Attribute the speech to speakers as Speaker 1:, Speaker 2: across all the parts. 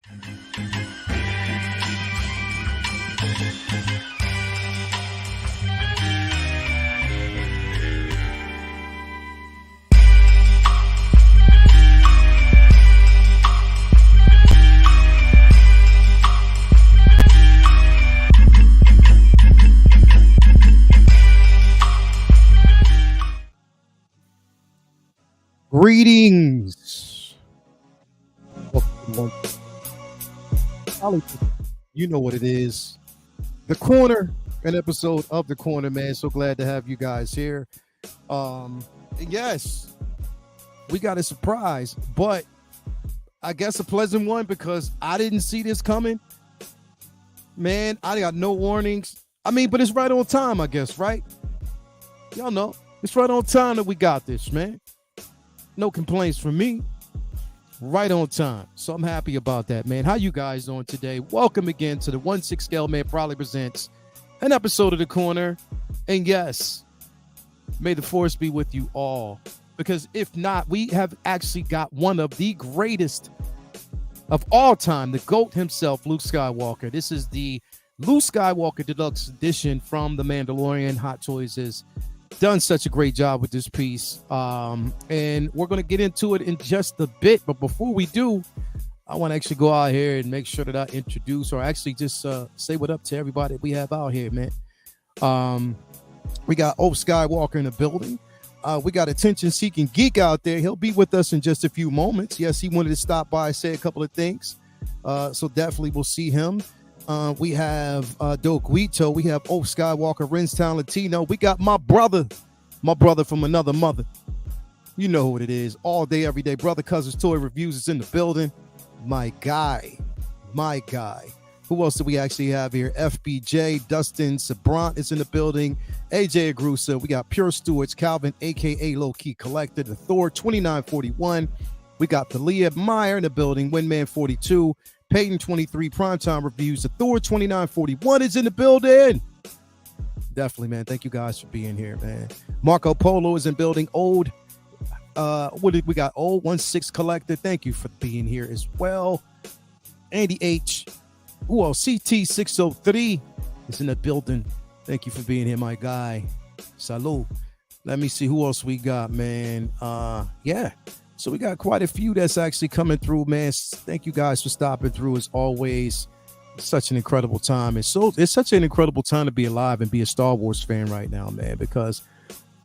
Speaker 1: Greetings. You know what it is. The Corner, an episode of The Corner, man. So glad to have you guys here. Yes, we got a surprise, but I guess a pleasant one because I didn't see this coming. Man, I got no warnings. I mean, but it's right on time, I guess, right? Y'all know, it's right on time that we got this, man. No complaints from me. Right on time. So I'm happy about that, man. How you guys doing today? Welcome again to the 1/6 Scale Man proudly presents an episode of The Corner. And yes, may the force be with you all. Because if not, we have actually got one of the greatest of all time, the GOAT himself, Luke Skywalker. This is the Luke Skywalker Deluxe edition from The Mandalorian. Hot Toys is done such a great job with this piece, and we're going to get into it in just a bit. But before we do, I want to actually go out here and make sure that I introduce, or actually just say what up to everybody we have out here, man. We got Skywalker in the building. We got Attention Seeking Geek out there. He'll be with us in just a few moments. Yes, he wanted to stop by, say a couple of things, so definitely we'll see him. We have Doke Guito. We have Skywalker, Renstown Latino. We got my brother from another mother. You know who it is. All day, every day. Brother Cousins Toy Reviews is in the building. My guy. Who else do we actually have here? FBJ, Dustin Sabrant is in the building. AJ Agrusa. We got Pure Stewards, Calvin, a.k.a. Low Key Collector, the Thor 2941. We got Thalia Meyer in the building, Windman 42. Peyton 23 Primetime Reviews. The Thor 2941 is in the building. Definitely, man. Thank you guys for being here, man. Marco Polo is in building. What did we got? 16 Collector. Thank you for being here as well. Andy H. CT 603 is in the building. Thank you for being here, my guy. Salud. Let me see who else we got, man. Yeah. So we got quite a few that's actually coming through, man. Thank you guys for stopping through as always. It's such an incredible time. It's such an incredible time to be alive and be a Star Wars fan right now, man, because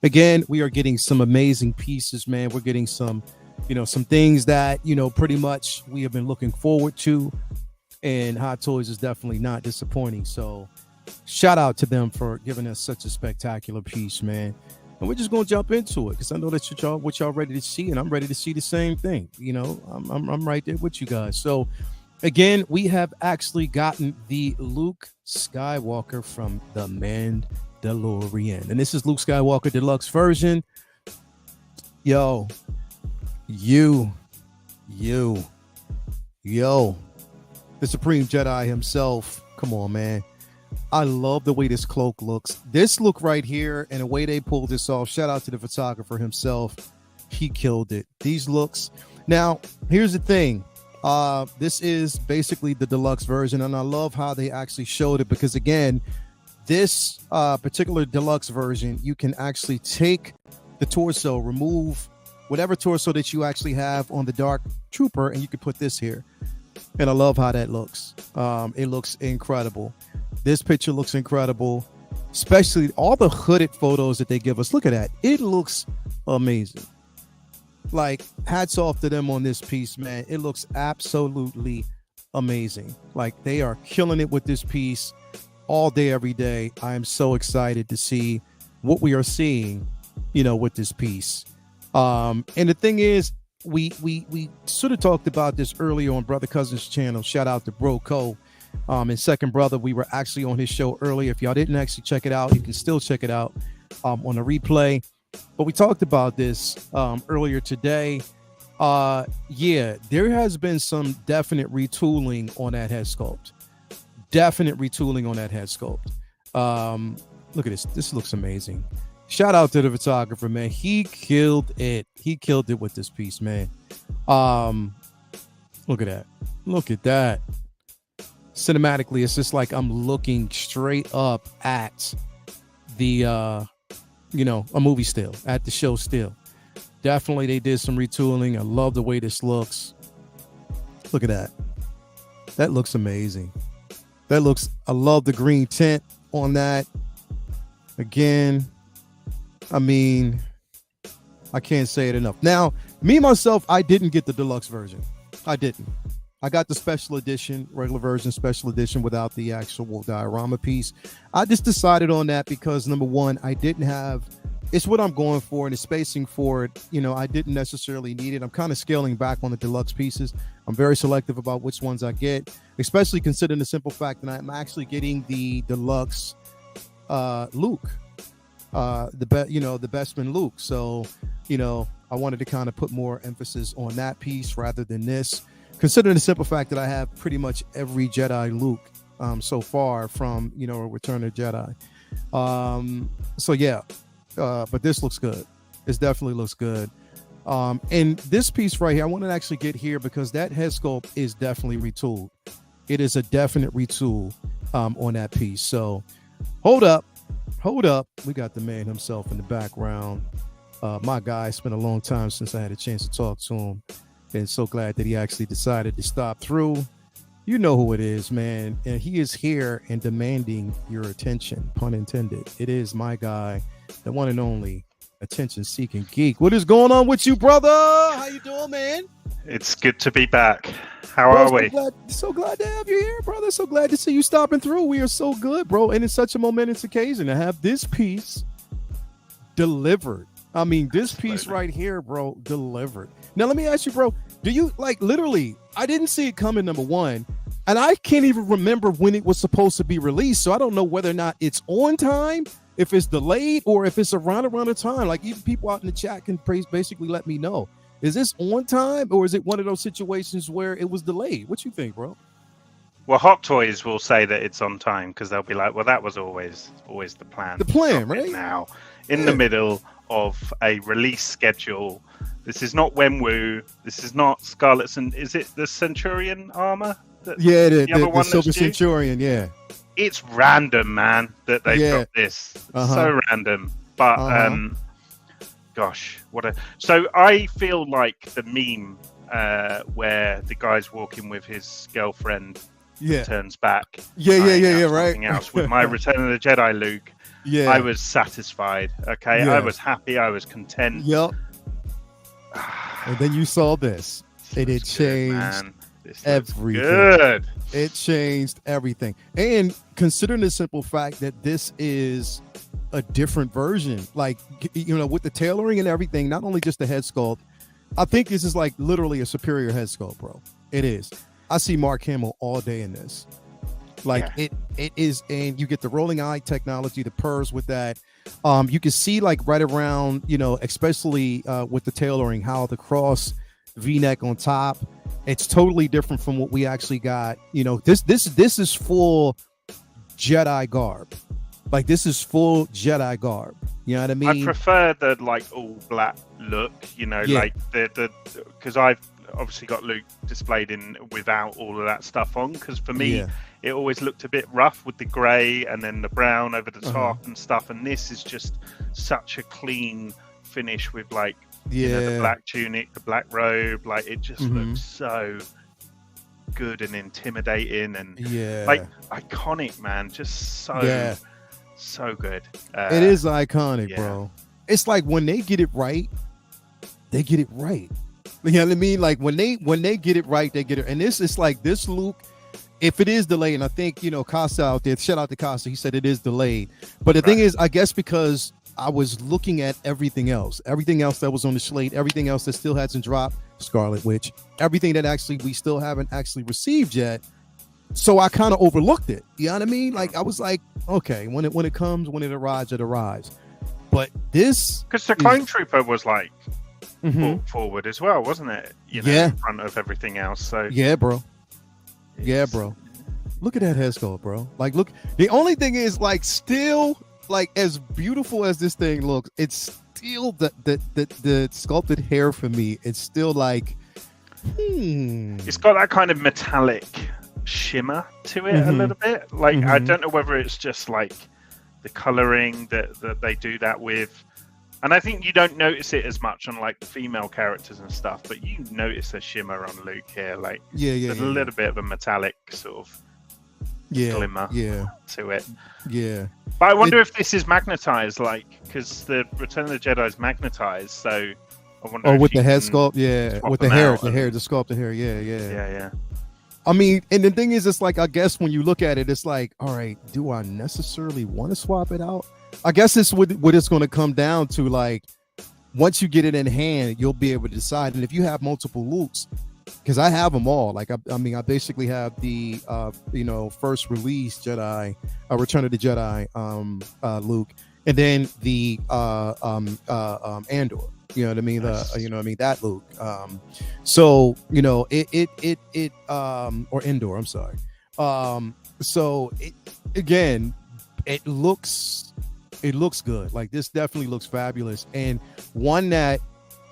Speaker 1: again, we are getting some amazing pieces, man. We're getting some things that, pretty much we have been looking forward to, and Hot Toys is definitely not disappointing. So shout out to them for giving us such a spectacular piece, man. And we're just gonna jump into it because I know that what y'all ready to see, and I'm ready to see the same thing. I'm right there with you guys. So again, we have actually gotten the Luke Skywalker from the Mandalorian, and this is Luke Skywalker Deluxe version. Yo, the Supreme Jedi himself. Come on, man. I love the way this cloak looks. This look right here and the way they pulled this off. Shout out to the photographer himself. He killed it. These looks. Now, here's the thing. This is basically the deluxe version, and I love how they actually showed it because, again, this particular deluxe version, you can actually take the torso, remove whatever torso that you actually have on the Dark Trooper, and you can put this here. And I love how that looks. It looks incredible. This picture looks incredible, especially all the hooded photos that they give us. Look at that. It looks amazing. Like, hats off to them on this piece, man. It looks absolutely amazing. Like, they are killing it with this piece all day, every day. I am so excited to see what we are seeing, with this piece. And the thing is, we sort of talked about this earlier on Brother Cousins' channel. Shout out to Bro Co. And Second Brother, we were actually on his show earlier. If y'all didn't actually check it out, you can still check it out on a replay. But we talked about this earlier today. Yeah, there has been some definite retooling on that head sculpt. Look at this. This looks amazing. Shout out to the photographer, man. He killed it. He killed it with this piece, man. Look at that. Look at that. Cinematically, it's just like I'm looking straight up at the a movie still, at the show still. Definitely they did some retooling. I love the way this looks. Look at that. That looks amazing. I love the green tint on that. Again, I mean, I can't say it enough. Now, me myself, I didn't get the deluxe version. I didn't. I got the special edition, regular version, special edition without the actual diorama piece. I just decided on that because, number one, I didn't have, it's what I'm going for, and the spacing for it, I didn't necessarily need it. I'm kind of scaling back on the deluxe pieces. I'm very selective about which ones I get, especially considering the simple fact that I'm actually getting the deluxe Luke, the Bestman Luke. So, I wanted to kind of put more emphasis on that piece rather than this. Considering the simple fact that I have pretty much every Jedi Luke so far from, Return of the Jedi. So yeah, but this looks good. This definitely looks good. And this piece right here, I want to actually get here because that head sculpt is definitely retooled. It is a definite retool on that piece. So hold up. We got the man himself in the background. My guy, spent a long time since I had a chance to talk to him. And so glad that he actually decided to stop through. You know who it is, man. And he is here and demanding your attention, pun intended. It is my guy, the one and only attention-seeking geek. What is going on with you, brother? How you doing, man?
Speaker 2: It's good to be back. How are we?
Speaker 1: So glad to have you here, brother. So glad to see you stopping through. We are so good, bro. And it's such a momentous occasion to have this piece delivered. I mean, this piece right here, bro, delivered. Now, let me ask you, bro, do you, literally, I didn't see it coming, number one, and I can't even remember when it was supposed to be released, so I don't know whether or not it's on time, if it's delayed, or if it's around the time. Like, even people out in the chat can basically let me know. Is this on time, or is it one of those situations where it was delayed? What you think, bro?
Speaker 2: Well, Hot Toys will say that it's on time, because they'll be like, well, that was always the plan.
Speaker 1: The plan, right?
Speaker 2: Now, in the middle of a release schedule. This is not Wenwu. This is not Scarlet's. And is it the Centurion armor?
Speaker 1: The Silver Centurion. Yeah.
Speaker 2: It's random, man, that they've got this. So random. But gosh, So I feel like the meme where the guy's walking with his girlfriend turns back.
Speaker 1: Right.
Speaker 2: Else with my Return of the Jedi Luke. Yeah, I was satisfied. Okay, I was happy. I was content.
Speaker 1: Yep. And then you saw this, and it changed everything. Good. It changed everything. And considering the simple fact that this is a different version, with the tailoring and everything, not only just the head sculpt, I think this is literally a superior head sculpt, bro. It is. I see Mark Hamill all day in this. It is, and you get the rolling eye technology, the purrs with that. You can see right around, especially with the tailoring, how the cross V-neck on top, it's totally different from what we actually got. This is full Jedi garb. This is full Jedi garb. You know what I mean?
Speaker 2: I prefer the all black look, the because I've obviously got Luke displayed in without all of that stuff on, because for me it always looked a bit rough with the grey and then the brown over the top and stuff, and this is just such a clean finish with the black tunic, the black robe, it just looks so good and intimidating and iconic, man. Just so good.
Speaker 1: It is iconic, bro. It's when they get it right, they get it right. You know what I mean? When they get it right, they get it. And this is this Luke, if it is delayed, and I think, Costa out there, shout out to Costa, he said it is delayed. But the thing is, I guess because I was looking at everything else that was on the slate, everything else that still hasn't dropped, Scarlet Witch, everything that actually we still haven't actually received yet. So I kind of overlooked it. You know what I mean? I was like, okay, when it comes, when it arrives, it arrives. But this,
Speaker 2: because the Clone Trooper was forward as well, wasn't it? In front of everything else. So
Speaker 1: bro. Look at that head sculpt, bro. Look, the only thing is still as beautiful as this thing looks, it's still the sculpted hair for me. It's still
Speaker 2: It's got that kind of metallic shimmer to it a little bit. Like I don't know whether it's just like the coloring that they do that with. And I think you don't notice it as much on like the female characters and stuff, but you notice a shimmer on Luke here. Like there's a little bit of a metallic sort of glimmer to it. Yeah. But I wonder if this is magnetized, like, because the Return of the Jedi is magnetized, so I wonder if
Speaker 1: with the head sculpt, with the hair, the sculpted hair,
Speaker 2: yeah.
Speaker 1: I mean, and the thing is, it's like, I guess when you look at it, it's like, all right, do I necessarily want to swap it out? I guess it's what it's going to come down to. Like, once you get it in hand, you'll be able to decide. And if you have multiple Lukes, because I have them all. Like, I mean, I basically have the, first release Jedi, Return of the Jedi, Luke, and then the Andor. You know what I mean? That Luke. So or Endor. I'm sorry. So it looks good. Like, this definitely looks fabulous, and one that,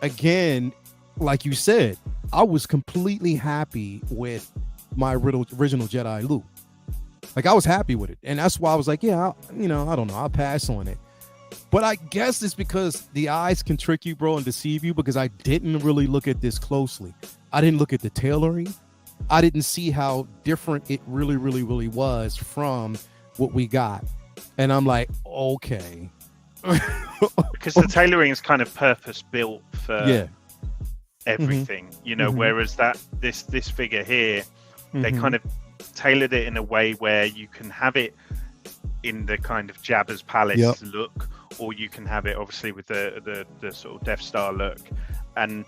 Speaker 1: again, like you said, I was completely happy with my original Jedi Luke. Like, I was happy with it, and that's why I was like, I don't know, I'll pass on it. But I guess it's because the eyes can trick you, bro, and deceive you, because I didn't really look at this closely. I didn't look at the tailoring. I didn't see how different it really, really, really was from what we got. And I'm like, okay.
Speaker 2: Because the tailoring is kind of purpose built for everything, whereas this figure here, they kind of tailored it in a way where you can have it in the kind of Jabba's palace look, or you can have it obviously with the sort of Death Star look. And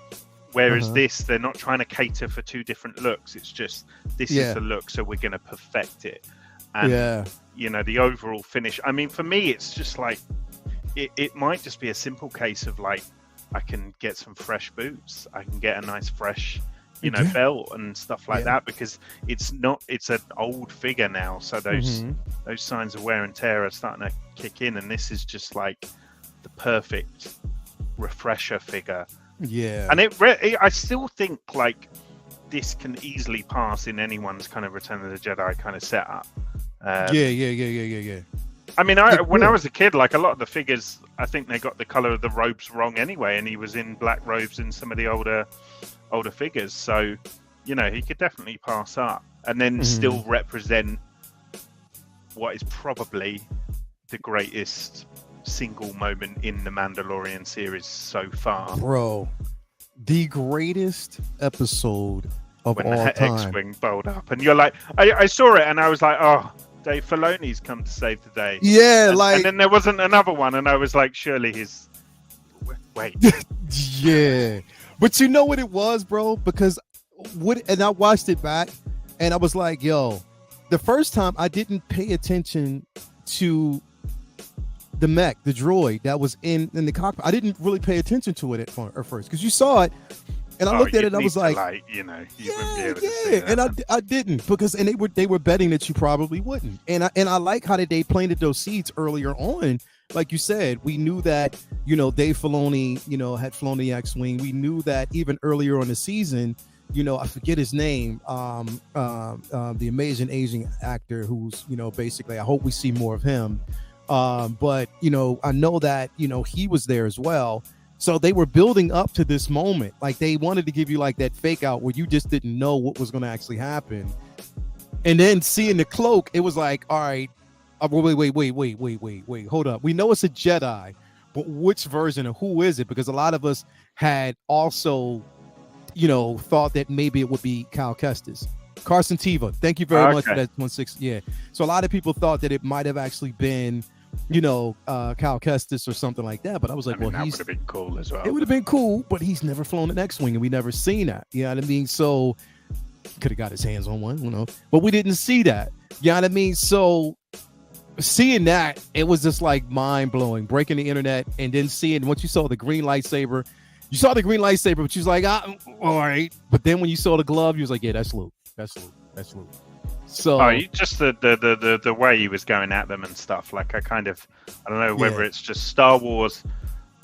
Speaker 2: whereas this, they're not trying to cater for two different looks. It's just, this is the look, so we're going to perfect it. And the overall finish, I mean, for me, it's just like, it might just be a simple case of like, I can get some fresh boots, I can get a nice fresh belt and stuff like that, because it's an old figure now, so those signs of wear and tear are starting to kick in, and this is just like the perfect refresher figure. And I still think like this can easily pass in anyone's kind of Return of the Jedi kind of setup. I mean, when I was a kid, like, a lot of the figures, I think they got the color of the robes wrong anyway, and he was in black robes in some of the older figures, so he could definitely pass up and then still represent what is probably the greatest single moment in the Mandalorian series so far,
Speaker 1: bro. The greatest episode of
Speaker 2: when
Speaker 1: all
Speaker 2: the
Speaker 1: time.
Speaker 2: X-wing bowled up, and you're like, I saw it, and I was like, oh, Dave Filoni's come to save the day. And then there wasn't another one, and I was like, surely he's wait.
Speaker 1: But you know what it was, bro? Because and I watched it back, and I was like, yo, the first time I didn't pay attention to the mech, the droid that was in the cockpit. I didn't really pay attention to it at first, because you saw it, and I looked at it, and I was like,
Speaker 2: you wouldn't be able to see that.
Speaker 1: And I didn't, because they were betting that you probably wouldn't, and I like how they planted those seeds earlier on. Like you said, we knew that Dave Filoni had flown the X-wing. We knew that even earlier on the season. I forget his name, the amazing Asian actor who's basically, I hope we see more of him. But I know that he was there as well. So they were building up to this moment. Like, they wanted to give you like that fake out where you just didn't know what was going to actually happen. And then seeing the cloak, it was like, all right, wait, hold up. We know it's a Jedi, but which version and who is it? Because a lot of us had also, thought that maybe it would be Cal Kestis. Carson Teva, thank you very much for that 160. Yeah. So a lot of people thought that it might have actually been, Cal Kestis or something like that. But I was like, that would
Speaker 2: have been cool as well.
Speaker 1: It would have been cool, but he's never flown an X-wing, and we never seen that. You know what I mean? So he could have got his hands on one, but we didn't see that. You know what I mean? So seeing that, it was just like mind blowing, breaking the internet, and then seeing once you saw the green lightsaber. You saw the green lightsaber, but you was like, all right. But then when you saw the glove, you was like, yeah, that's Luke. That's Luke. So
Speaker 2: just the way he was going at them and stuff. Like, I don't know whether it's just Star Wars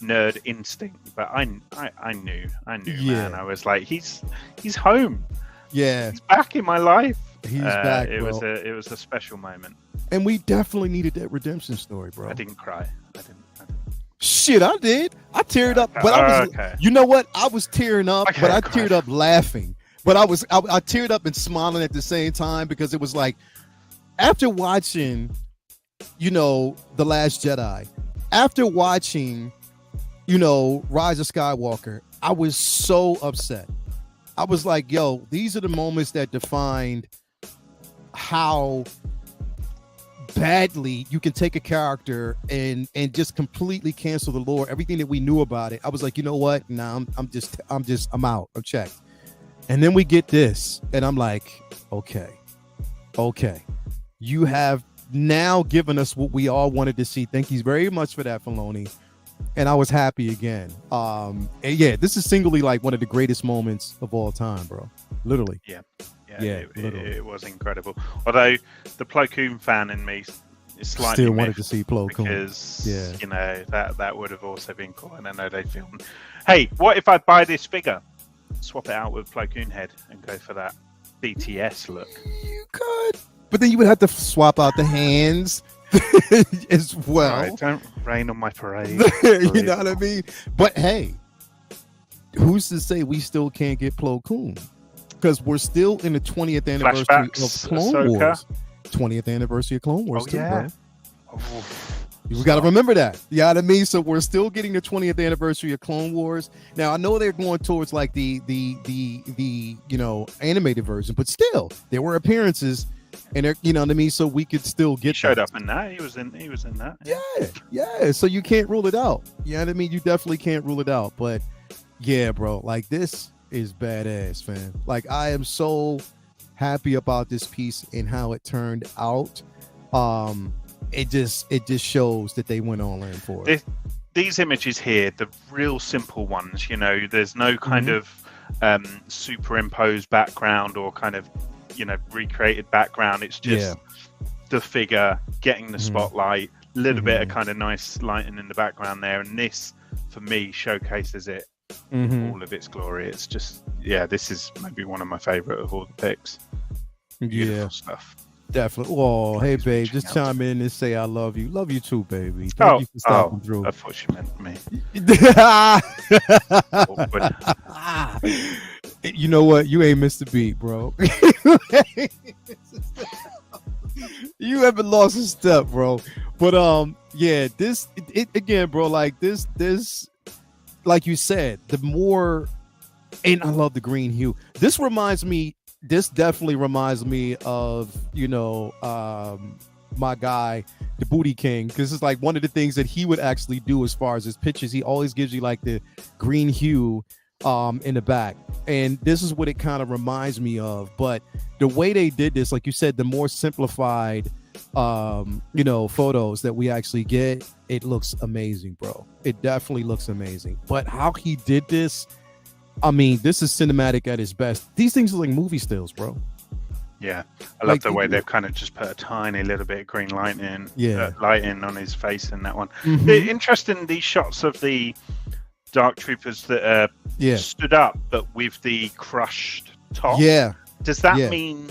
Speaker 2: nerd instinct, but I knew,
Speaker 1: Yeah.
Speaker 2: man. I was like, he's home.
Speaker 1: Yeah,
Speaker 2: He's back in my life.
Speaker 1: he's back,
Speaker 2: It
Speaker 1: bro.
Speaker 2: was a special moment.
Speaker 1: And we definitely needed that redemption story, bro.
Speaker 2: I didn't cry. I didn't.
Speaker 1: Shit, I did. I teared up, but I was.
Speaker 2: Okay.
Speaker 1: You know what? I was tearing up,
Speaker 2: Okay,
Speaker 1: but I
Speaker 2: cry.
Speaker 1: teared up laughing. But I teared up and smiling at the same time because it was like, after watching, The Last Jedi, after watching, Rise of Skywalker, I was so upset. I was like, yo, these are the moments that defined how badly you can take a character and just completely cancel the lore, everything that we knew about it. I was like, you know what? Nah, I'm out. I'm checked. And then we get this, and I'm like, okay. You have now given us what we all wanted to see. Thank you very much for that, Filoni. And I was happy again. And yeah, this is singly like one of the greatest moments of all time, bro. Literally.
Speaker 2: Yeah,
Speaker 1: literally.
Speaker 2: it was incredible. Although the Plo Koon fan in me is slightly
Speaker 1: Still wanted
Speaker 2: miffed
Speaker 1: to see Plo Koon.
Speaker 2: because
Speaker 1: Yeah.
Speaker 2: that would have also been cool. And I know they filmed. Hey, what if I buy this figure, swap it out with Plo Koon head, and go for that BTS look?
Speaker 1: You could, but then you would have to swap out the hands as well.
Speaker 2: All right, don't rain on my parade.
Speaker 1: You know what I mean? But hey, who's to say we still can't get Plo Koon? Because we're still in the 20th anniversary
Speaker 2: Flashbacks,
Speaker 1: of Clone
Speaker 2: Ahsoka.
Speaker 1: Wars. 20th anniversary of Clone Wars, too,
Speaker 2: yeah.
Speaker 1: bro. You got to remember that. You know what I mean? So we're still getting the 20th anniversary of Clone Wars. Now, I know they're going towards like the animated version, but still, there were appearances, and you know what I mean? So we could still get
Speaker 2: He showed
Speaker 1: that.
Speaker 2: up in that. He was in that.
Speaker 1: Yeah. So you can't rule it out. You know what I mean? You definitely can't rule it out. But yeah, bro, like this is badass, fam. Like I am so happy about this piece and how it turned out. It just shows that they went all in for it.
Speaker 2: These images here, the real simple ones, there's no kind of superimposed background or kind of recreated background. It's just the figure getting the spotlight, a little bit of kind of nice lighting in the background there, and this for me showcases it all of its glory. It's just this is maybe one of my favorite of all the picks. Beautiful stuff.
Speaker 1: Definitely. Oh, hey, babe, just chime in and say I love you. Love you too, baby. Thank you for stopping through.
Speaker 2: I thought you meant me.
Speaker 1: You know what? You ain't missed a beat, bro. You haven't lost a step, bro. But this again, bro. Like this, like you said, the more, and I love the green hue. This definitely reminds me of my guy, the Booty King, because it's like one of the things that he would actually do as far as his pictures. He always gives you like the green hue in the back, and this is what it kind of reminds me of. But the way they did this, like you said, the more simplified photos that we actually get, it looks amazing, bro. It definitely looks amazing. But how he did this, I mean, this is cinematic at its best. These things are like movie stills, bro.
Speaker 2: Yeah, I love the way they've kind of just put a tiny little bit of green light in, lighting on his face in that one. Interesting, these shots of the Dark Troopers that stood up, but with the crushed top.
Speaker 1: Yeah.
Speaker 2: Does that mean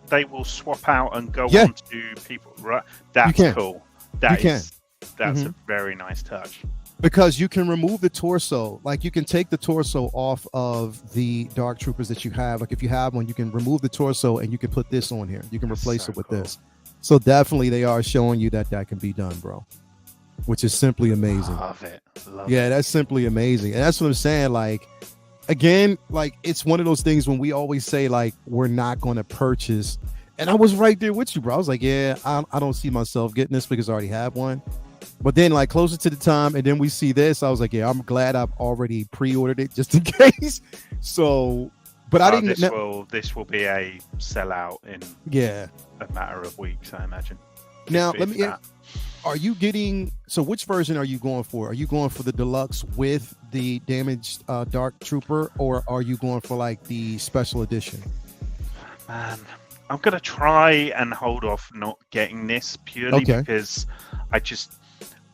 Speaker 2: they will swap out and go on to people? Right. That's cool. That's a very nice touch.
Speaker 1: Because you can remove the torso, like you can take the torso off of the Dark Troopers that you have. Like if you have one, you can remove the torso and you can put this on here. You can replace it with this. So definitely they are showing you that can be done, bro. Which is simply amazing.
Speaker 2: Love it.
Speaker 1: That's simply amazing. And that's what I'm saying. Like, again, like it's one of those things when we always say like we're not going to purchase. And I was right there with you, bro. I was like, I don't see myself getting this because I already have one. But then like closer to the time and then we see this, I was like, I'm glad I've already pre-ordered it just in case. So, but I didn't.
Speaker 2: This will be a sellout in a matter of weeks, I imagine.
Speaker 1: Now, let me. Are you getting? So, which version are you going for? Are you going for the deluxe with the damaged Dark Trooper, or are you going for like the special edition?
Speaker 2: Man, I'm gonna try and hold off not getting this purely because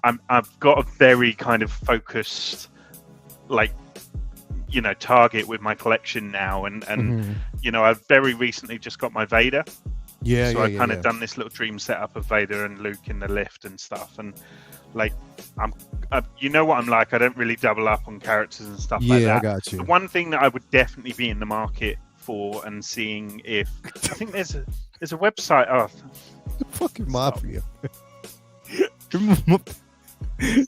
Speaker 2: I've got a very kind of focused, like, target with my collection now, and I've very recently just got my Vader.
Speaker 1: Yeah,
Speaker 2: so I kind of done this little dream setup of Vader and Luke in the lift and stuff, and like you know what I'm like. I don't really double up on characters and stuff like that.
Speaker 1: Yeah, I got you.
Speaker 2: The one thing that I would definitely be in the market for and seeing if I think there's a website. Oh,
Speaker 1: fucking mafia.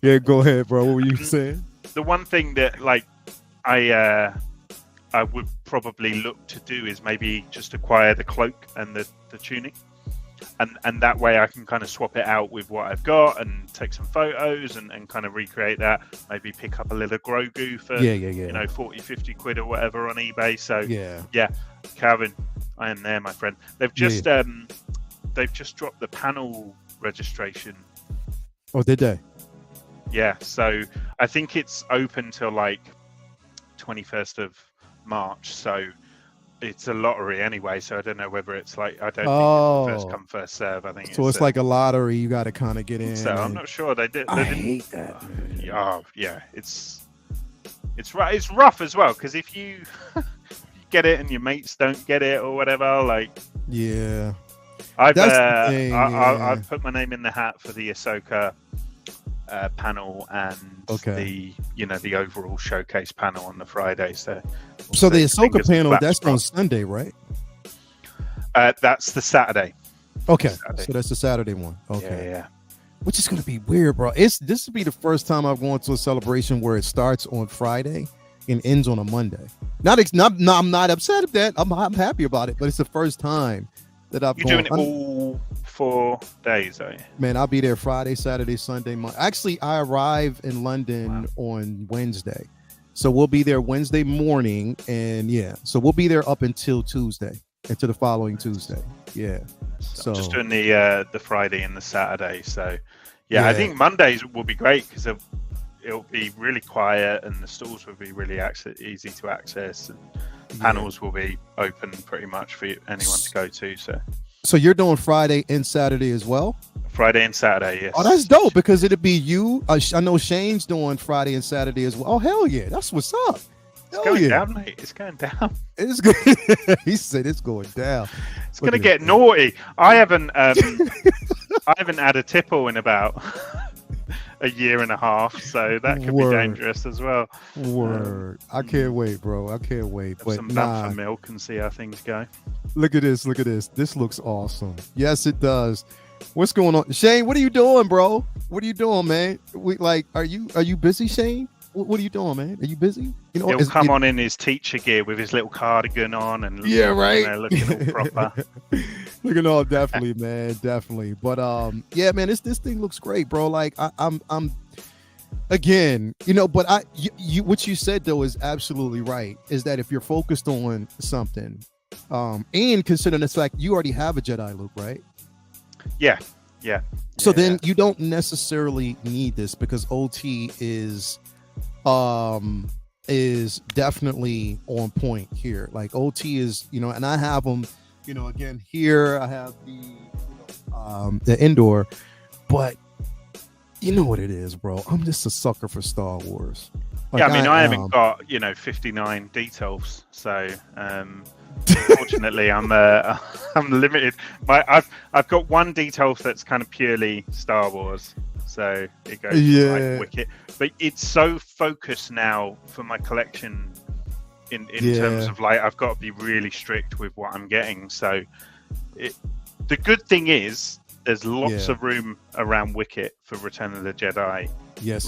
Speaker 1: Yeah, go ahead, bro. What were you saying?
Speaker 2: The one thing that like I would probably look to do is maybe just acquire the cloak and the tuning, and that way I can kind of swap it out with what I've got and take some photos and kind of recreate that. Maybe pick up a little Grogu for 40-50 quid or whatever on eBay. So yeah, Calvin, I am there, my friend. They've just dropped the panel registration.
Speaker 1: Oh, did they?
Speaker 2: Yeah, so I think it's open till like 21st of March, so it's a lottery anyway, so I don't know whether it's like, I don't think it's first come first serve. I think
Speaker 1: so it's like a lottery. You got to kind of get in.
Speaker 2: So I'm not sure they did.
Speaker 1: I hate that.
Speaker 2: Yeah, it's rough as well, because if you get it and your mates don't get it or whatever, like I've put my name in the hat for the Ahsoka panel and the overall showcase panel on the Friday. So
Speaker 1: the Ahsoka panel, that's on Sunday, right?
Speaker 2: That's the Saturday.
Speaker 1: Okay,
Speaker 2: Saturday. So
Speaker 1: that's the Saturday one. Okay,
Speaker 2: yeah. Which
Speaker 1: is going to be weird, bro. This will be the first time I've gone to a celebration where it starts on Friday and ends on a Monday. I'm not upset at that. I'm happy about it, but it's the first time that I've
Speaker 2: You're doing it all 4 days, are you?
Speaker 1: Man, I'll be there Friday, Saturday, Sunday, Monday. Actually, I arrive in London on Wednesday. So we'll be there Wednesday morning, and so we'll be there up until Tuesday, until the following Tuesday. Yeah. So
Speaker 2: I'm just doing the Friday and the Saturday. So I think Mondays will be great because it'll be really quiet and the stalls will be really easy to access, and panels will be open pretty much for anyone to go to. So
Speaker 1: you're doing Friday and Saturday as well?
Speaker 2: Friday and Saturday, yes.
Speaker 1: Oh, that's dope, because it'll be you. I know Shane's doing Friday and Saturday as well. Oh, hell yeah. That's what's up.
Speaker 2: It's going down, mate. It's going down.
Speaker 1: It's good. He said it's going down.
Speaker 2: It's going to get naughty. I haven't had a tipple in about a year and a half, so that could be dangerous as well.
Speaker 1: Word. I can't wait, bro. I can't wait. But
Speaker 2: some for milk and see how things go.
Speaker 1: Look at this. This looks awesome. Yes, it does. What's going on, Shane? What are you doing, bro? What are you doing, man? Are you busy, Shane? What are you doing, man? Are you busy?
Speaker 2: He'll come on in his teacher gear with his little cardigan on and looking all proper.
Speaker 1: Looking all definitely, man, definitely. But man, this thing looks great, bro. Like I'm again, but what you said though is absolutely right. Is that if you're focused on something, and considering the fact you already have a Jedi Luke, right?
Speaker 2: Yeah.
Speaker 1: So then you don't necessarily need this, because OT is definitely on point here. Like OT is, and I have them, again here I have the indoor, but you know what it is, bro. I'm just a sucker for Star Wars. Like,
Speaker 2: I haven't got 59 details, so unfortunately I'm limited. I've got one detail that's kind of purely Star Wars, so it goes like Wicket, but it's so focused now for my collection in terms of like I've got to be really strict with what I'm getting. So the good thing is there's lots of room around Wicket for Return of the Jedi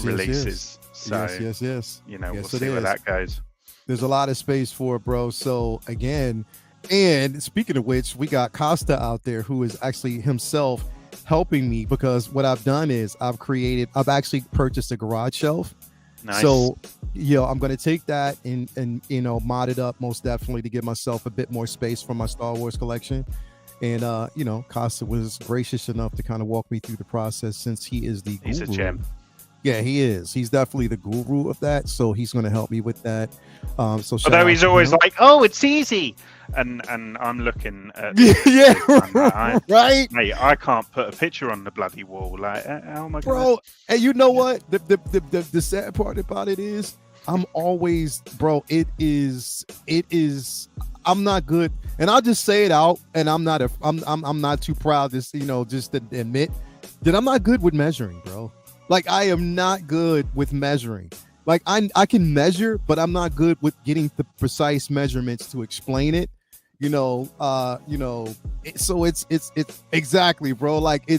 Speaker 2: releases. So
Speaker 1: yes.
Speaker 2: We'll see where that goes.
Speaker 1: There's a lot of space for it, bro. So again, and speaking of which, we got Costa out there who is actually himself helping me, because what I've done is I've actually purchased a garage shelf.
Speaker 2: Nice.
Speaker 1: So I'm going to take that and mod it up most definitely to give myself a bit more space for my Star Wars collection. And Costa was gracious enough to kind of walk me through the process, since he is the guru.
Speaker 2: He's a gem.
Speaker 1: Yeah, he is. He's definitely the guru of that. So he's going to help me with that.
Speaker 2: Although he's always like, "Oh, it's easy. and I'm looking at
Speaker 1: Yeah, right.
Speaker 2: mate, I can't put a picture on the bloody wall. Like, how am I
Speaker 1: bro? And you know what? The sad part about it is, I'm always, bro. It is. I'm not good, and I'll just say it out. And I'm not too proud to, just to admit that I'm not good with measuring, bro. Like, I am not good with measuring. Like, I can measure, but I'm not good with getting the precise measurements to explain it. So it's exactly, bro. Like,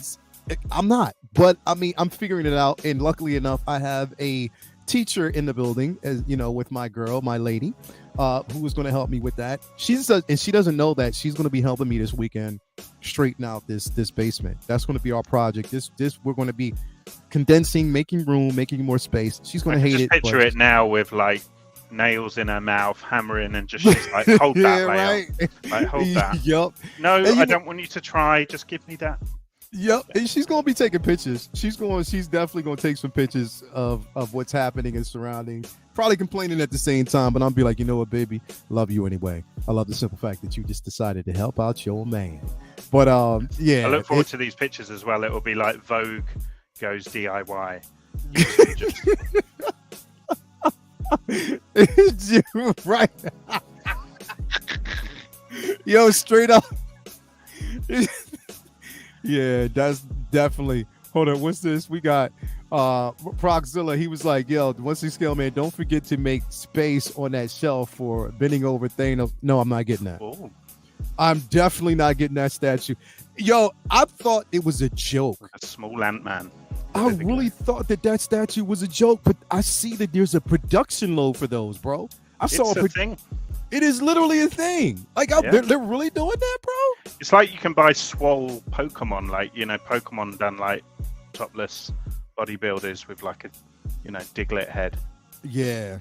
Speaker 1: I'm not, but I mean, I'm figuring it out. And luckily enough, I have a teacher in the building, as with my girl, my lady, who is going to help me with that. And she doesn't know that she's going to be helping me this weekend straighten out this basement. That's going to be our project. This we're going to be condensing, making room, making more space. She's going to hate it.
Speaker 2: Picture it now with like nails in her mouth, hammering, and just she's like, hold that, right. Like, hold that.
Speaker 1: Yep.
Speaker 2: No, I don't want you to try. Just give me that.
Speaker 1: Yep. And she's going to be taking pictures. She's definitely going to take some pictures of what's happening and surroundings. Probably complaining at the same time, but I'll be like, you know what, baby, love you anyway. I love the simple fact that you just decided to help out your man. But yeah,
Speaker 2: I look forward to these pictures as well. It will be like Vogue goes DIY.
Speaker 1: Right. Yo, straight up. Yeah, that's definitely. Hold on, what's this? We got Proxzilla. He was like, yo, once you scale, man, don't forget to make space on that shelf for bending over Thanos. No, I'm not getting that.
Speaker 2: Oh.
Speaker 1: I'm definitely not getting that statue. Yo, I thought it was a joke.
Speaker 2: A small Ant-Man.
Speaker 1: I really thought that statue was a joke, but I see that there's a production load for those, bro.
Speaker 2: It's a thing.
Speaker 1: It is literally a thing. Like, they're really doing that, bro?
Speaker 2: It's like you can buy swole Pokemon, like, Pokemon done like topless bodybuilders with like a, Diglett head.
Speaker 1: Yeah.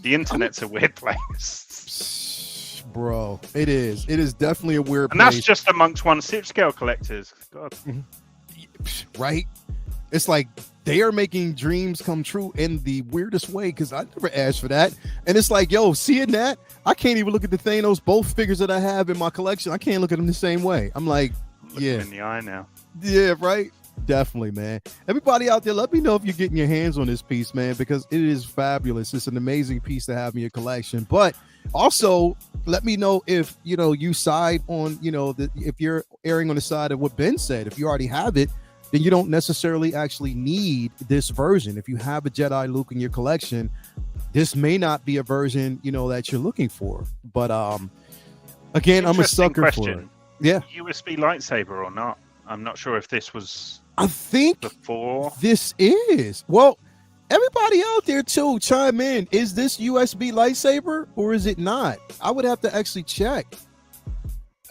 Speaker 2: The internet's a weird place.
Speaker 1: Bro, it is. It is definitely a weird
Speaker 2: place.
Speaker 1: And
Speaker 2: that's just amongst 1/6 scale collectors. God.
Speaker 1: Right? It's like they are making dreams come true in the weirdest way, because I never asked for that. And it's like, yo, seeing that, I can't even look at the Thanos, both figures that I have in my collection. I can't look at them the same way. I'm like,
Speaker 2: in the eye now.
Speaker 1: Yeah, right? Definitely, man. Everybody out there, let me know if you're getting your hands on this piece, man, because it is fabulous. It's an amazing piece to have in your collection. But also, let me know if, you side on, if you're erring on the side of what Ben said. If you already have it, then you don't necessarily actually need this version. If you have a Jedi Luke in your collection, this may not be a version, that you're looking for. But again, I'm a sucker for it. Yeah.
Speaker 2: USB lightsaber or not? I'm not sure if this was.
Speaker 1: I think
Speaker 2: before
Speaker 1: this is. Well, everybody out there too, chime in. Is this USB lightsaber or is it not? I would have to actually check.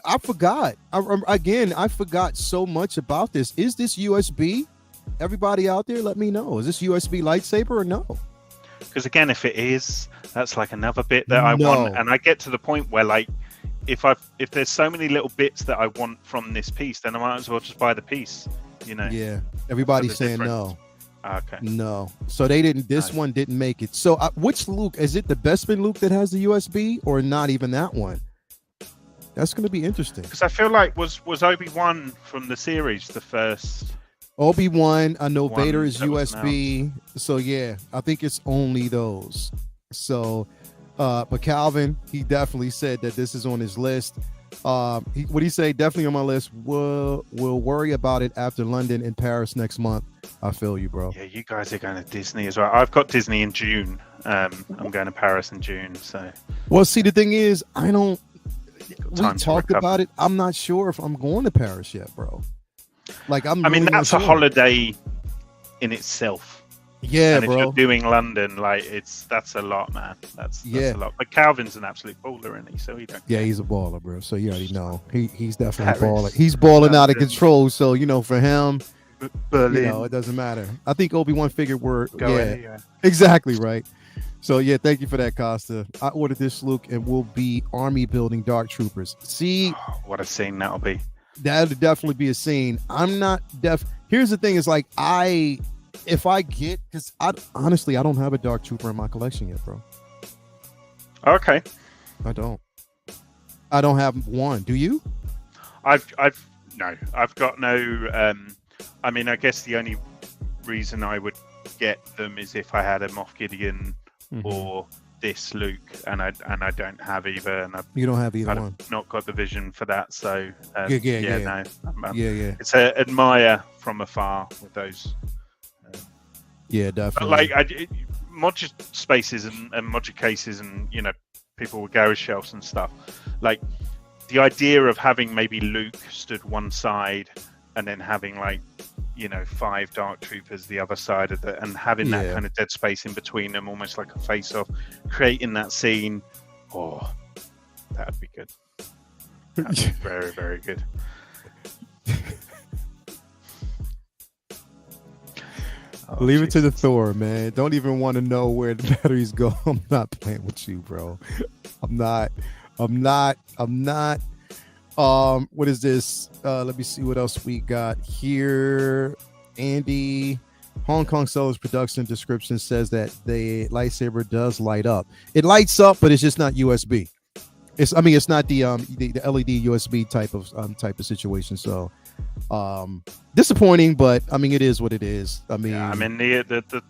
Speaker 1: I forgot. I forgot so much about this. Is this USB? Everybody out there, let me know. Is this USB lightsaber or no?
Speaker 2: Because again, if it is, that's like another bit that I want. And I get to the point where, like, if there's so many little bits that I want from this piece, then I might as well just buy the piece.
Speaker 1: Yeah. Everybody's saying no.
Speaker 2: Okay.
Speaker 1: No. So they didn't. This one didn't make it. So which Luke is it? The Bespin Luke that has the USB, or not even that one? That's going to be interesting.
Speaker 2: Because I feel like was Obi-Wan from the series the first?
Speaker 1: Obi-Wan, I know Vader is USB. So yeah, I think it's only those. So, but Calvin, he definitely said that this is on his list. What do you say? Definitely on my list. We'll worry about it after London and Paris next month. I feel you, bro.
Speaker 2: Yeah, you guys are going to Disney as well. I've got Disney in June. I'm going to Paris in June. So.
Speaker 1: Well, see, the thing is, we talked about it. I'm not sure if I'm going to Paris yet, bro. Like,
Speaker 2: that's a holiday in itself.
Speaker 1: Yeah,
Speaker 2: and
Speaker 1: bro.
Speaker 2: If you're doing London, like, that's a lot, man. That's a lot. But Calvin's an absolute baller, isn't he? So he don't.
Speaker 1: Yeah, he's a baller, bro. So you already know he's definitely a baller. He's balling out of control. So for him,
Speaker 2: Berlin.
Speaker 1: It doesn't matter. I think Obi-Wan figured
Speaker 2: anywhere.
Speaker 1: Exactly right. So yeah, thank you for that, Costa. I ordered this Luke, and we'll be army building Dark Troopers. See,
Speaker 2: what a scene that'll be.
Speaker 1: That'll definitely be a scene. I'm not deaf. Here's the thing: is like if I get, because I don't have a Dark Trooper in my collection yet, bro.
Speaker 2: Okay.
Speaker 1: I don't. I don't have one. Do you?
Speaker 2: I've got no. I mean, I guess the only reason I would get them is if I had a Moff Gideon or this Luke, and I don't have either, and
Speaker 1: you don't have either one.
Speaker 2: Not got the vision for that, so no, it's a admire from afar with those.
Speaker 1: Yeah, definitely.
Speaker 2: But like module spaces and module cases, and people with garage shelves and stuff. Like the idea of having maybe Luke stood one side, and then having 5 Dark Troopers the other side of it, and having that kind of dead space in between them, almost like a face-off, creating that scene. Oh, that'd be good. That'd be very, very good.
Speaker 1: Leave it to the Thor, man. Don't even want to know where the batteries go. I'm not playing with you, bro. I'm not. What is this? Let me see what else we got here. Andy, Hong Kong Sellers Production description says that the lightsaber does light up. It lights up, but it's just not USB. It's not the LED USB type of situation. So disappointing, but I mean it is what it is.
Speaker 2: The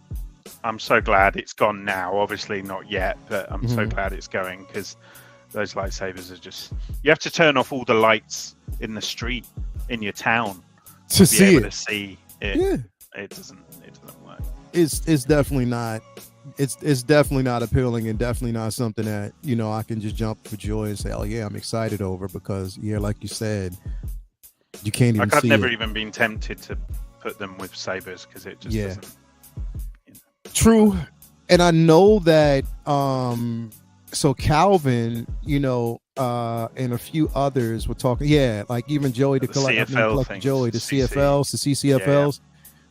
Speaker 2: I'm so glad it's gone now. Obviously not yet, but I'm so glad it's going, because those lightsabers are just, you have to turn off all the lights in the street in your town to be able to see it. Yeah. It doesn't work.
Speaker 1: It's definitely not. It's definitely not appealing, and definitely not something that I can just jump for joy and say, oh yeah, I'm excited over, because like you said, you can't even.
Speaker 2: I've never even been tempted to put them with sabers, because it just doesn't.
Speaker 1: True, and I know that. So Calvin, and a few others were talking. Yeah, like even Joey, the CFL Joey, the CFLs, the CCFLs. Yeah.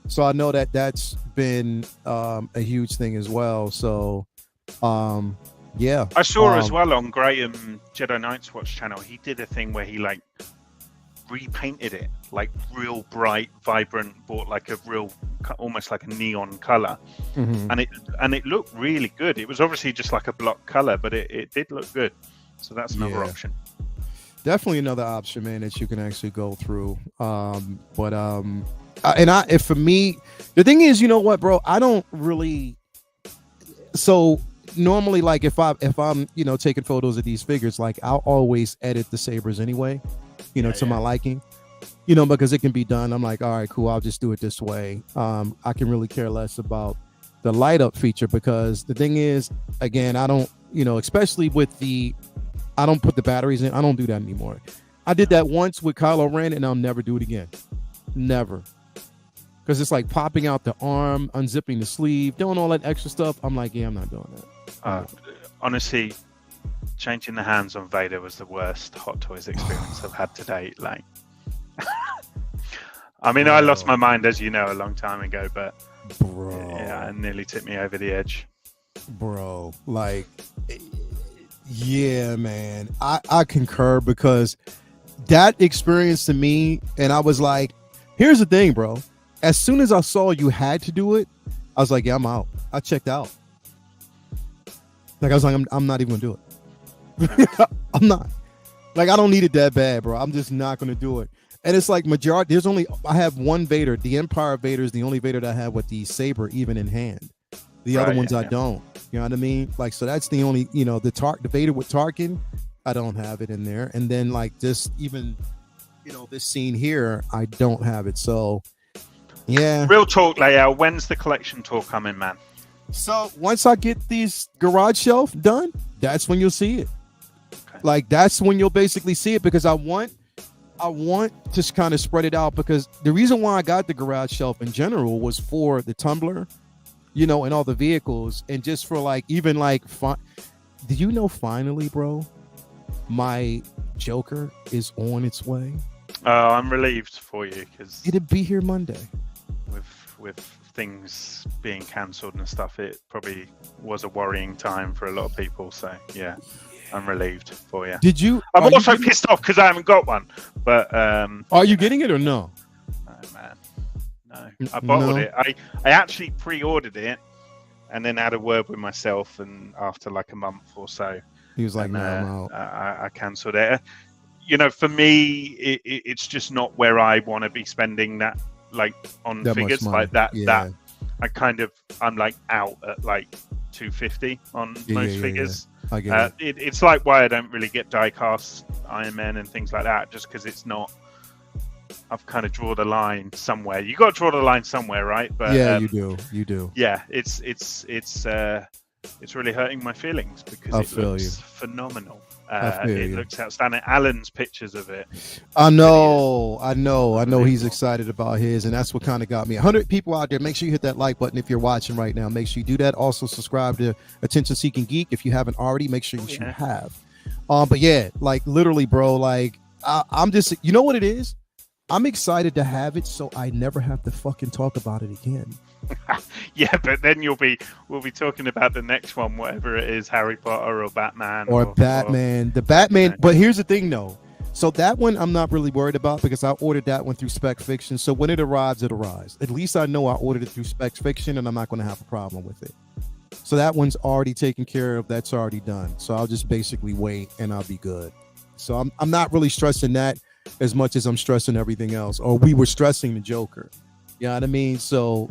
Speaker 1: So I know that that's been a huge thing as well. So, yeah.
Speaker 2: I saw as well on Graham Jedi Knights Watch channel. He did a thing where he repainted it real bright, vibrant, bought a real, almost like a neon color, and it looked really good. It was obviously just like a block color, but it did look good. So that's another option.
Speaker 1: Definitely another option, man, that you can actually go through. For me, the thing is, you know what, bro, I don't really. So normally, if I'm taking photos of these figures, I'll always edit the sabers anyway. To my liking, because it can be done. I'm like, all right, cool. I'll just do it this way. I can really care less about the light up feature, because the thing is, again, I don't, especially with I don't put the batteries in. I don't do that anymore. I did that once with Kylo Ren, and I'll never do it again. Never. Because it's like popping out the arm, unzipping the sleeve, doing all that extra stuff. I'm like, yeah, I'm not doing that.
Speaker 2: Honestly, changing the hands on Vader was the worst Hot Toys experience I've had to date. I lost my mind, as you know, a long time ago, but it nearly tipped me over the edge.
Speaker 1: Bro, yeah, man, I concur, because that experience to me, and I was like, here's the thing, bro. As soon as I saw you had to do it, I was like, yeah, I'm out. I checked out. I was like, I'm not even gonna do it. I'm not. I don't need it that bad, bro. I'm just not gonna do it. And it's majority. I have one Vader. The Empire Vader is the only Vader that I have with the saber even in hand. The other ones I don't. You know what I mean? So that's the only, the Vader with Tarkin, I don't have it in there. And then this even, this scene here, I don't have it. So yeah.
Speaker 2: Real talk, Lael. When's the collection tour coming, man?
Speaker 1: So once I get these garage shelf done, that's when you'll see it. Okay. That's when you'll basically see it, because I want to kind of spread it out, because the reason why I got the garage shelf in general was for the tumbler, and all the vehicles, and just for do you know, finally, bro, my Joker is on its way.
Speaker 2: Oh, I'm relieved for you, because
Speaker 1: it'll be here Monday.
Speaker 2: With things being cancelled and stuff, it probably was a worrying time for a lot of people. So yeah, I'm relieved for you.
Speaker 1: Did you?
Speaker 2: I'm also pissed off because I haven't got one. But
Speaker 1: are you getting it or no?
Speaker 2: No, man. No, I bottled it. I actually pre-ordered it, and then had a word with myself, and after a month or so,
Speaker 1: He was like,
Speaker 2: and,
Speaker 1: "No, I'm out."
Speaker 2: I cancelled it. You know, for me, it's just not where I want to be spending that, like, on
Speaker 1: That much
Speaker 2: figures
Speaker 1: money.
Speaker 2: like that.
Speaker 1: Yeah.
Speaker 2: I'm like out at like 250 on most figures.
Speaker 1: Yeah. I get it.
Speaker 2: It's like why I don't really get die-cast Iron Man and things like that, just because it's not. I've kind of drawn the line somewhere. You got to draw the line somewhere, right? But
Speaker 1: yeah, you do.
Speaker 2: Yeah, it's really hurting my feelings because it looks phenomenal. It looks outstanding. Alan's pictures of it.
Speaker 1: I know. He's excited about his, and that's what kind of got me. 100 people out there. Make sure you hit that like button if you're watching right now. Make sure you do that. Also, subscribe to Attention Seeking Geek if you haven't already. Make sure you have. But yeah, like literally, bro. Like I'm just, you know what it is? I'm excited to have it, so I never have to fucking talk about it again.
Speaker 2: Yeah, but then we'll be talking about the next one, whatever it is, Harry Potter or Batman
Speaker 1: or Batman. The Batman. But here's the thing, though. So that one I'm not really worried about because I ordered that one through Spec Fiction. So when it arrives, it arrives. At least I know I ordered it through Spec Fiction, and I'm not going to have a problem with it. So that one's already taken care of. That's already done. So I'll just basically wait, and I'll be good. So I'm not really stressing that as much as I'm stressing everything else, or we were stressing the Joker. You know what I mean? So,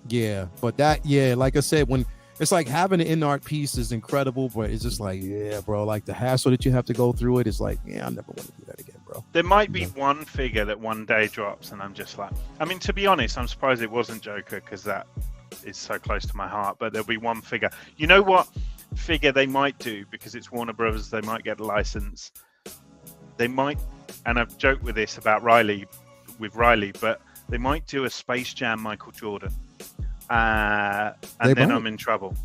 Speaker 1: yeah. But that, yeah, like I said, when it's like having an in-art piece is incredible, but it's just like, yeah, bro, like the hassle that you have to go through it is like, yeah, I never want to do that again, bro.
Speaker 2: There might be one figure that one day drops, and I'm just like, I mean, to be honest, I'm surprised it wasn't Joker because that is so close to my heart, but there'll be one figure. You know what figure they might do because it's Warner Brothers, they might get a license. They might, and I've joked with this about Riley, but they might do a Space Jam Michael Jordan, and then I'm in trouble.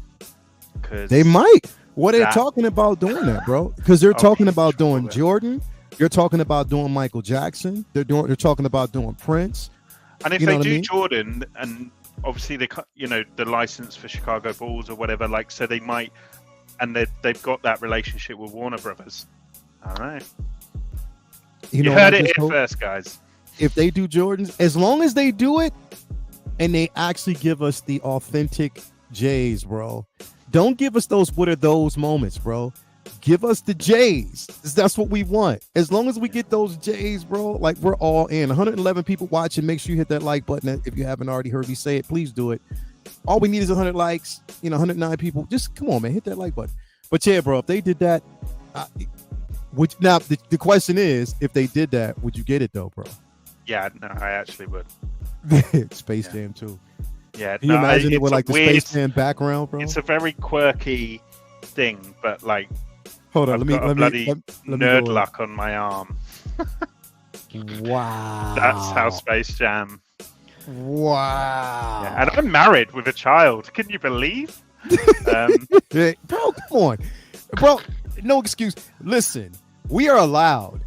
Speaker 2: Cause
Speaker 1: they might. What they're talking about doing that, bro? Because they're talking about doing Jordan. You're talking about doing Michael Jackson. They're talking about doing Prince.
Speaker 2: And if they do Jordan, and obviously the license for Chicago Bulls or whatever, like, so they might, and they've got that relationship with Warner Brothers. All right. You heard it here first, guys.
Speaker 1: If they do Jordans, as long as they do it and they actually give us the authentic J's, bro. Don't give us those what are those moments, bro. Give us the J's. That's what we want. As long as we get those J's, bro, like we're all in. 111 people watching. Make sure you hit that like button. If you haven't already heard me say it, please do it. All we need is 100 likes. 109 people. Just come on, man. Hit that like button. But yeah, bro, if they did that, now the question is, if they did that, would you get it though, bro?
Speaker 2: Yeah, no, I actually would.
Speaker 1: Space Jam too.
Speaker 2: Yeah,
Speaker 1: can you imagine it with like the Space Jam background, bro?
Speaker 2: It's a very quirky thing, but like,
Speaker 1: hold on, let me
Speaker 2: nerd luck on my arm.
Speaker 1: Wow,
Speaker 2: that's how Space Jam.
Speaker 1: Wow.
Speaker 2: Yeah, and I'm married with a child. Can you believe?
Speaker 1: Bro, come on, bro. No excuse. Listen, we are allowed.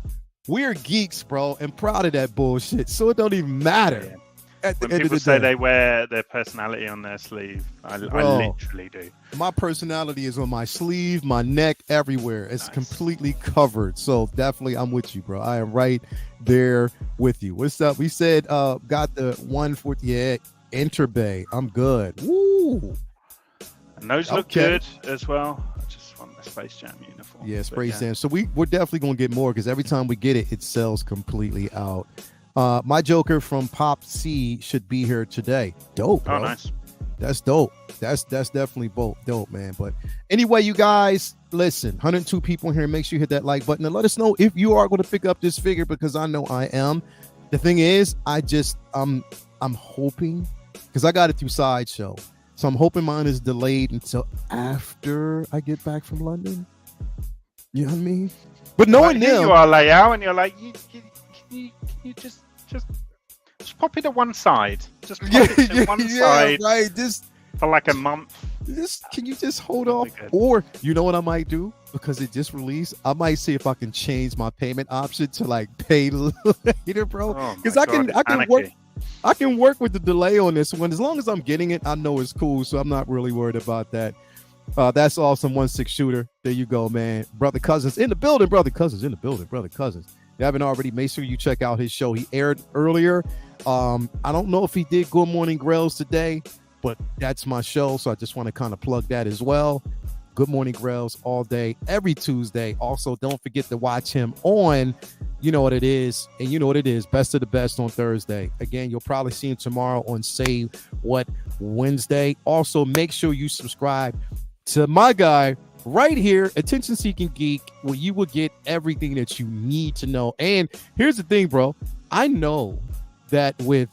Speaker 1: We are geeks, bro, and proud of that bullshit. So it don't even matter.
Speaker 2: Yeah. When people say they wear their personality on their sleeve, I literally do.
Speaker 1: My personality is on my sleeve, my neck, everywhere. It's completely covered. So definitely, I'm with you, bro. I am right there with you. What's up? We said, got the 140. Yeah, Interbay. I'm good. Woo.
Speaker 2: And those look good as well. I just want the Space Jam uniform.
Speaker 1: Yeah, Space Jam. So we're definitely gonna get more because every time we get it, it sells completely out. My Joker from Pop C should be here today. Dope, bro.
Speaker 2: Oh, nice.
Speaker 1: That's dope. That's definitely dope, man. But anyway, you guys, listen, 102 people here. Make sure you hit that like button and let us know if you are going to pick up this figure because I know I am. The thing is, I'm hoping because I got it through Sideshow. So I'm hoping mine is delayed until after I get back from London. You know what I mean? But knowing them,
Speaker 2: you are lay out and you're like, you just pop it to one side. Just pop it to one side.
Speaker 1: Right. Just
Speaker 2: for like a month.
Speaker 1: Can you just hold off? Or you know what I might do? Because it just released, I might see if I can change my payment option to like pay later, bro. Because I can work with the delay on this one. As long as I'm getting it, I know it's cool. So I'm not really worried about that. That's awesome. 1-6 shooter. There you go, man. Brother Cousins in the building. Brother Cousins in the building. Brother Cousins. If you haven't already, make sure you check out his show. He aired earlier. I don't know if he did Good Morning Grails today, but that's my show. So I just want to kind of plug that as well. Good Morning Grails all day, every Tuesday. Also, don't forget to watch him on You Know What It Is, and you know what it is, Best of the Best on Thursday. Again, you'll probably see him tomorrow on Say What Wednesday. Also, make sure you subscribe to my guy right here, Attention Seeking Geek, where you will get everything that you need to know. And here's the thing, bro. I know that with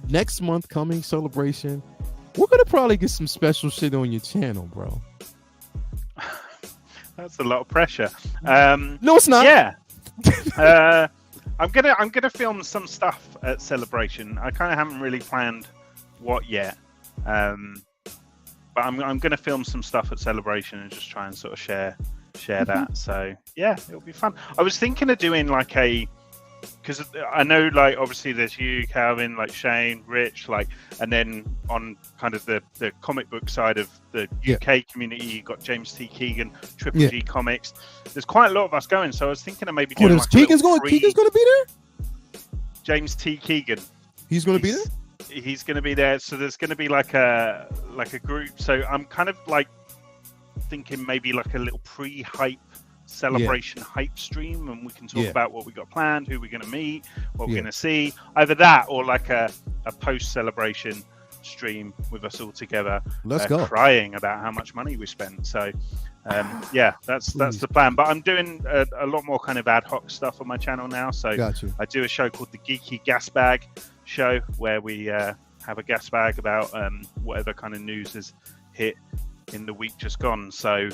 Speaker 1: next month coming Celebration, we're going to probably get some special shit on your channel, bro.
Speaker 2: That's a lot of pressure.
Speaker 1: No, it's not.
Speaker 2: Yeah. I'm gonna film some stuff at Celebration. I kind of haven't really planned what yet, but I'm gonna film some stuff at Celebration and just try and sort of share that. So yeah, it'll be fun. I was thinking of doing like because I know, like, obviously there's you, Calvin, like Shane, Rich, like, and then on kind of the comic book side of the UK community, you got James T. Keegan, Triple G Comics. There's quite a lot of us going, so I was thinking of maybe doing like
Speaker 1: Keegan's going to be there?
Speaker 2: James T. Keegan.
Speaker 1: He's going to be there?
Speaker 2: He's going to be there. So there's going to be like a group. So I'm kind of like thinking maybe like a little pre-hype Celebration hype stream, and we can talk about what we got planned, who we're going to meet, what we're going to see. Either that or like a post-Celebration stream with us all together.
Speaker 1: Let's go.
Speaker 2: Crying about how much money we spent. So that's the plan. But I'm doing a lot more kind of ad hoc stuff on my channel now. So I do a show called the Geeky Gas Bag Show, where we have a gas bag about whatever kind of news has hit in the week just gone. So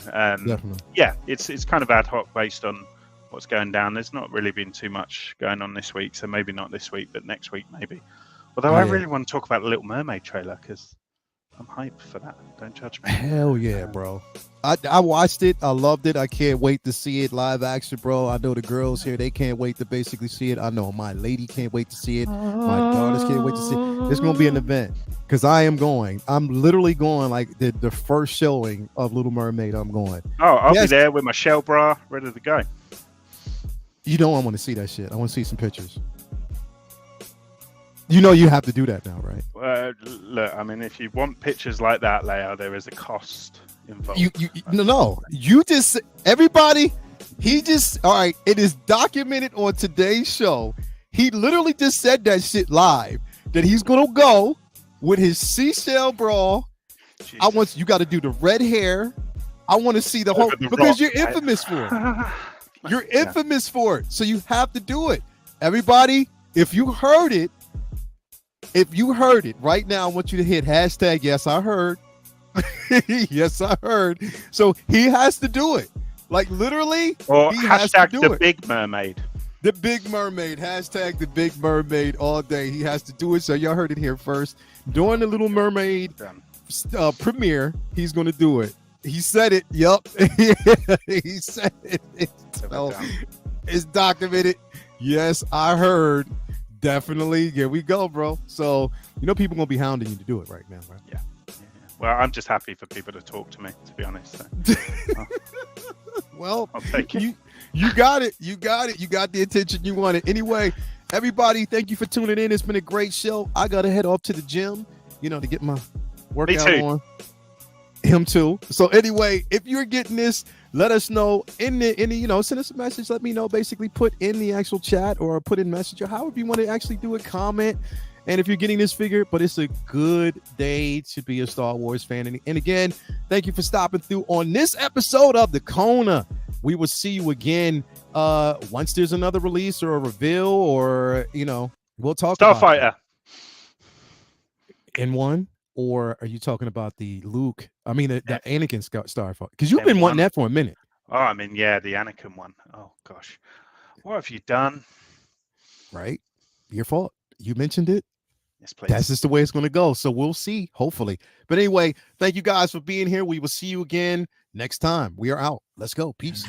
Speaker 2: it's kind of ad hoc based on what's going down. There's not really been too much going on this week, so maybe not this week, but next week maybe. Although I really want to talk about the Little Mermaid trailer because I'm hyped for that. Don't judge me.
Speaker 1: Hell yeah, bro. I watched it. I loved it. I can't wait to see it live action, bro. I know the girls here, they can't wait to basically see it. I know my lady can't wait to see it. My daughters can't wait to see it. It's going to be an event because I am going. I'm literally going like the first showing of Little Mermaid. I'm going.
Speaker 2: Oh, I'll be there with my shell bra ready to go.
Speaker 1: You know I want to see that shit. I want to see some pictures. You know you have to do that now, right?
Speaker 2: Look, I mean, if you want pictures like that, Leia, there is a cost involved.
Speaker 1: You just, everybody, all right, it is documented on today's show. He literally just said that shit live, that he's going to go with his seashell bra. Jesus. You got to do the red hair. I want to see the whole, because you're infamous for it. You're infamous for it. So you have to do it. Everybody, if you heard it right now, I want you to hit hashtag yes I heard. Yes I heard. So he has to do it, like literally,
Speaker 2: or
Speaker 1: he
Speaker 2: hashtag
Speaker 1: has to do
Speaker 2: the
Speaker 1: it.
Speaker 2: Big Mermaid.
Speaker 1: The Big Mermaid, hashtag the Big Mermaid all day. He has to do it. So y'all heard it here first. During the Little Mermaid premiere, he's going to do it. He said it. Yup. He said it. So it's documented. Yes, I heard. Definitely. Here we go, bro. So, you know, people going to be hounding you to do it right now, right?
Speaker 2: Yeah. Well, I'm just happy for people to talk to me, to be honest. So.
Speaker 1: Well,
Speaker 2: I'll take it.
Speaker 1: You got it. You got it. You got the attention you wanted. Anyway, everybody, thank you for tuning in. It's been a great show. I got to head off to the gym, to get my workout on. Him too. So anyway, if you're getting this, let us know in the send us a message. Let me know. Basically, put in the actual chat or put in message or however you want to actually do a comment. And if you're getting this figure, but it's a good day to be a Star Wars fan. And again, thank you for stopping through on this episode of the Kona. We will see you again once there's another release or a reveal, or we'll talk
Speaker 2: Starfighter
Speaker 1: in one. Or are you talking about the Luke? I mean, the Anakin Starfighter? Because you've been wanting that for a minute.
Speaker 2: Oh, I mean, yeah, the Anakin one. Oh, gosh. What have you done?
Speaker 1: Right? Your fault. You mentioned it.
Speaker 2: Yes, please.
Speaker 1: That's just the way it's going to go. So we'll see, hopefully. But anyway, thank you guys for being here. We will see you again next time. We are out. Let's go. Peace.